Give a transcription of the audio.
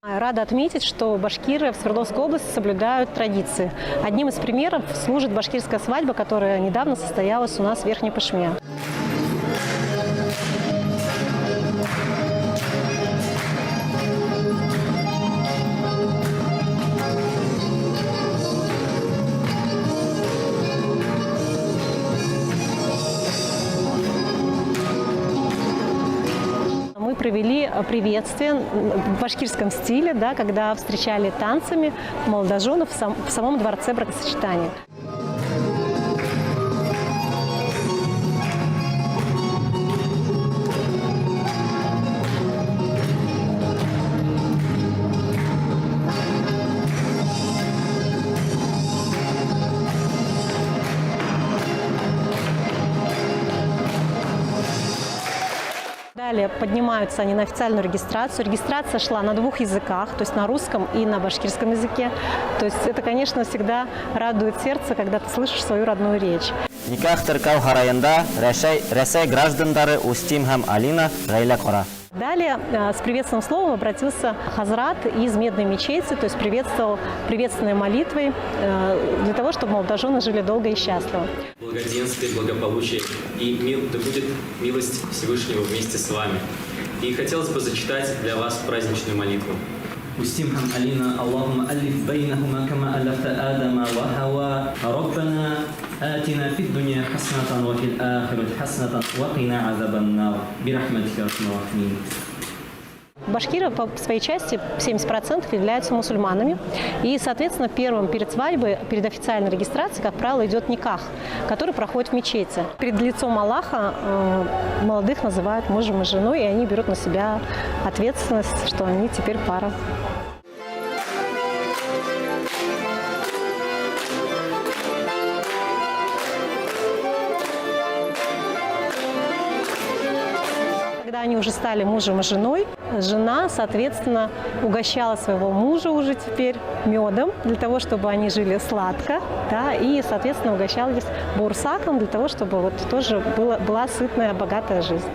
Рада отметить, что башкиры в Свердловской области соблюдают традиции. Одним из примеров служит башкирская свадьба, которая недавно состоялась у нас в Верхней Пышме. Мы провели приветствие в башкирском стиле, да, когда встречали танцами молодоженов в самом дворце бракосочетания. Далее поднимаются они на официальную регистрацию. Регистрация шла на двух языках, то есть на русском и на башкирском языке. То есть это, конечно, всегда радует сердце, когда ты слышишь свою родную речь. Никах тыркау харайында Рәсәй граждандары Устим һәм Алина гаилә кора. Далее с приветственным словом обратился Хазрат из Медной мечети, то есть приветствовал приветственной молитвой для того, чтобы молодожены жили долго и счастливо. Благоденствие, благополучие и да будет милость Всевышнего вместе с вами. И хотелось бы зачитать для вас праздничную молитву. Устимхам Алина, Аллахума алиф бейнахума кама алафта Адама ва Хава, Раббана атина фид дуня хаснатан ва фил ахирати хаснатан ва кина азабан нар, бирахматика рахмин. Башкиры по своей части 70% являются мусульманами. И, соответственно, первым перед свадьбой, перед официальной регистрацией, как правило, идет никах, который проходит в мечети. Перед лицом Аллаха молодых называют мужем и женой, и они берут на себя ответственность, что они теперь пара. Когда они уже стали мужем и женой, жена, соответственно, угощала своего мужа уже теперь медом, для того, чтобы они жили сладко, да, и, соответственно, угощались бурсаком, для того, чтобы вот тоже была сытная, богатая жизнь.